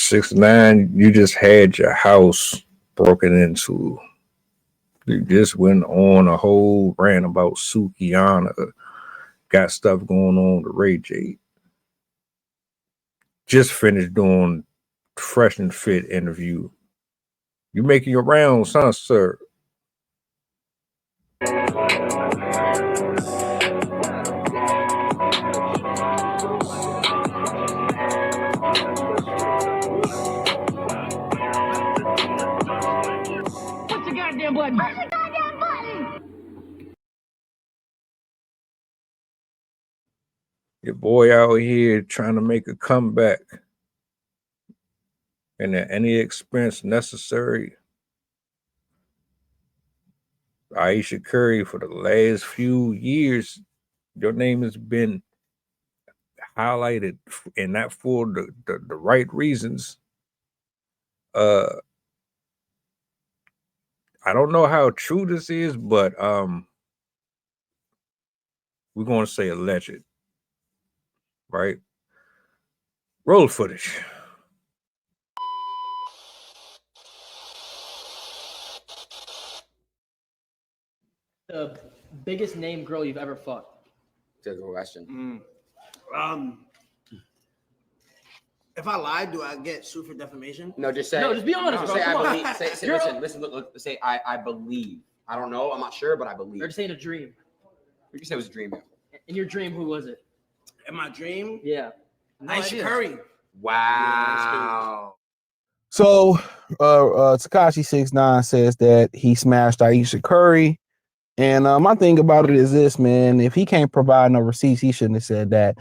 6ix9ine, you just had your house broken into. You just went on a whole rant about Sukiana. Got stuff going on with Ray J. Just finished doing Fresh and Fit interview. You making your rounds, huh, sir? Push the goddamn button. Push the goddamn button. Your boy out here trying to make a comeback. And at any expense necessary. Ayesha Curry, for the last few years, your name has been highlighted, and not for the right reasons. I don't know how true this is, but we're going to say alleged, right? Roll footage. The biggest name girl you've ever fucked? That's a question. If I lie, do I get sued for defamation? No, just say. No, just be honest, bro. Say Come I on. believe. Say listen. Look. Say I believe. I don't know. I'm not sure, but I believe. Or just saying a dream. You can say it was a dream. In your dream, who was it? In my dream, Yeah. No Ayesha idea. Curry. Wow. So Tekashi 6ix9ine says that he smashed Ayesha Curry. And my thing about it is this, man. If he can't provide no receipts, he shouldn't have said that.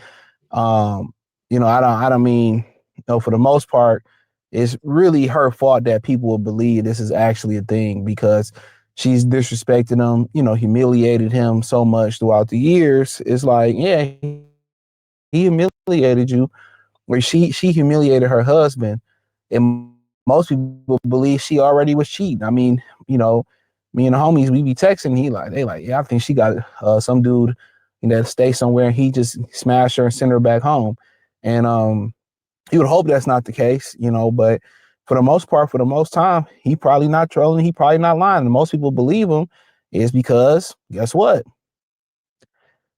I don't mean, for the most part, it's really her fault that people will believe this is actually a thing, because she's disrespected him, humiliated him so much throughout the years. It's like, yeah, he humiliated you, where she humiliated her husband. And most people believe she already was cheating. I mean, me and the homies, we be texting. They like, yeah, I think she got some dude, that stay somewhere, and he just smashed her and sent her back home. And you would hope that's not the case, but for the most part, for the most time, he probably not trolling. He probably not lying. And most people believe him is because, guess what?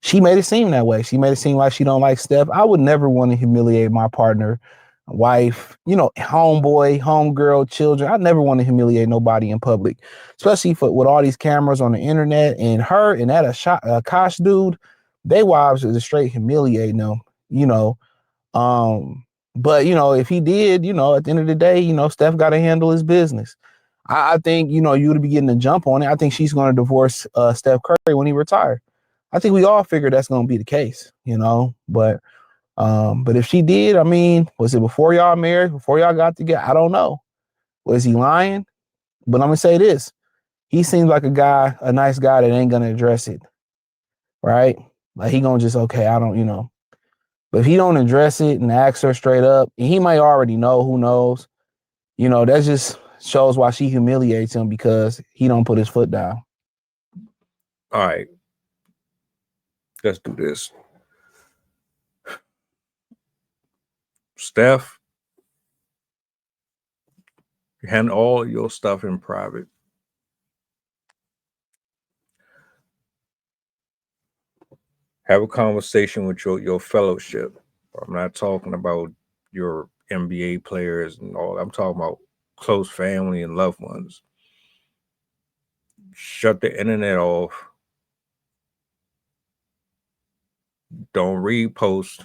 She made it seem that way. She made it seem like she don't like Steph. I would never want to humiliate my partner, wife, homeboy, homegirl, children. I never want to humiliate nobody in public, especially with all these cameras on the internet, and her and that Akash dude, they wives are straight humiliating them, But if he did, at the end of the day, Steph got to handle his business. I think, you would be getting a jump on it. I think she's going to divorce Steph Curry when he retires. I think we all figured that's going to be the case, But if she did, I mean, was it before y'all married, before y'all got together? I don't know. Was he lying? But I'm gonna say this: he seems like a nice guy that ain't gonna address it, right? Like he gonna just I don't, But if he don't address it and ask her straight up, and he might already know. Who knows? That just shows why she humiliates him, because he don't put his foot down. All right. Let's do this. Steph, you handle all your stuff in private. Have a conversation with your fellowship. I'm not talking about your NBA players and all. I'm talking about close family and loved ones. Shut the internet off. Don't repost.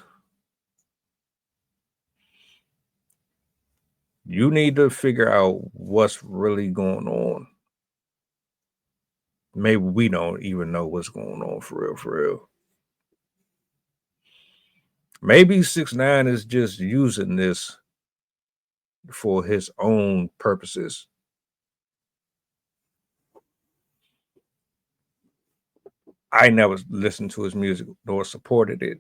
You need to figure out what's really going on. Maybe we don't even know what's going on for real. Maybe 6ix9ine is just using this for his own purposes. I never listened to his music nor supported it.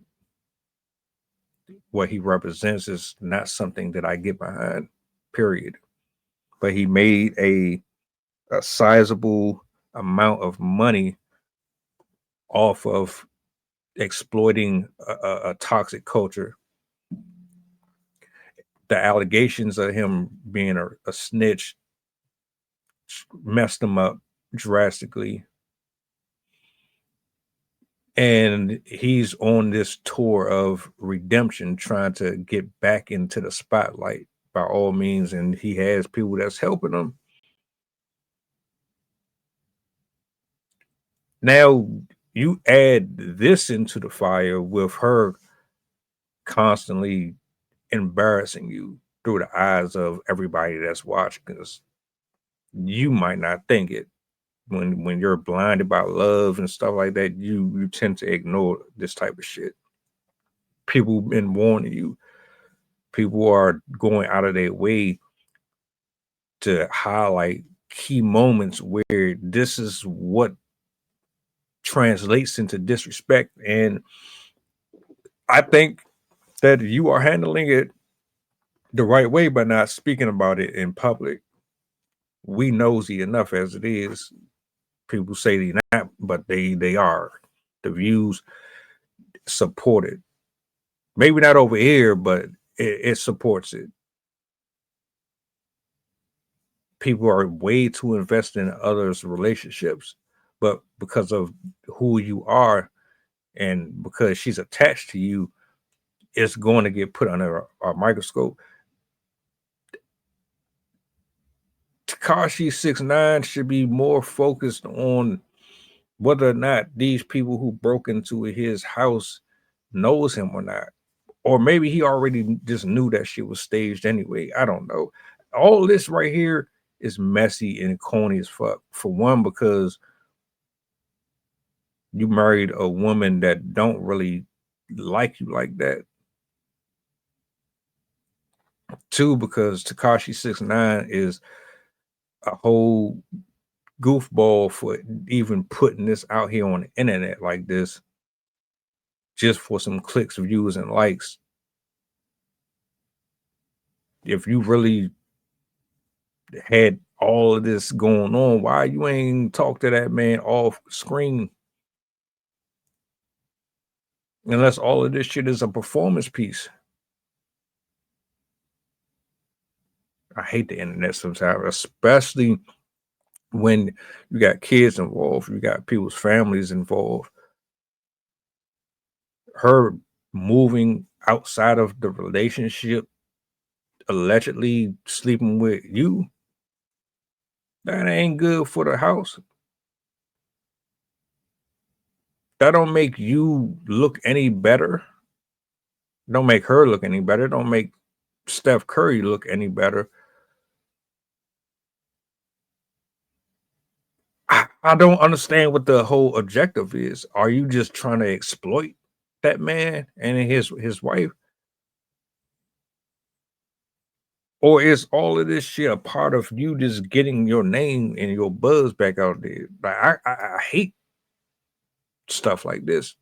What he represents is not something that I get behind, period. But he made a sizable amount of money off of exploiting a toxic culture. the allegations of him being a snitch messed him up drastically. And he's on this tour of redemption, trying to get back into the spotlight by all means. And he has people that's helping him. Now, you add this into the fire with her constantly embarrassing you through the eyes of everybody that's watching, because you might not think it. When you're blinded by love and stuff like that, you tend to ignore this type of shit. People been warning you. People are going out of their way to highlight key moments where this is what translates into disrespect. And I think that you are handling it the right way by not speaking about it in public. We nosy enough as it is. People say they're not, but they are. The views support it. Maybe not over here, but it supports it. People are way too invested in others' relationships, but because of who you are and because she's attached to you, it's going to get put under a microscope. Tekashi 6ix9ine should be more focused on whether or not these people who broke into his house knows him or not. Or maybe he already just knew that shit was staged anyway. I don't know. All this right here is messy and corny as fuck. For one, because you married a woman that don't really like you like that. Two, because Tekashi 6ix9ine is a whole goofball for even putting this out here on the internet like this, just for some clicks, views, and likes. If you really had all of this going on, why you ain't talk to that man off screen? Unless all of this shit is a performance piece. I hate the internet sometimes, especially when you got kids involved, you got people's families involved. Her moving outside of the relationship, allegedly sleeping with you, that ain't good for the house. That don't make you look any better. Don't make her look any better. Don't make Steph Curry look any better. I don't understand what the whole objective is. Are you just trying to exploit that man and his wife? Or is all of this shit a part of you just getting your name and your buzz back out there? Like I hate stuff like this.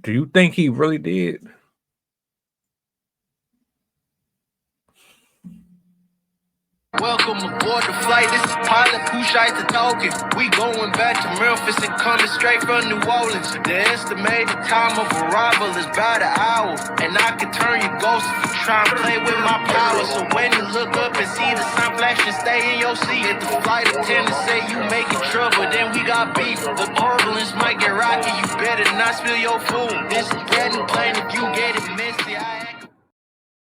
Do you think he really did? Welcome aboard the flight. This is pilot Pusha talking. We going back to Memphis and coming straight from New Orleans. The estimated time of arrival is about an hour, and I can turn your ghost if you try and play with my power. So when you look up and see the sun flashing, stay in your seat. If the flight attendant say you making trouble, then we got beef. The turbulence might get rocky. You better not spill your food. This is getting plain if you get it messy.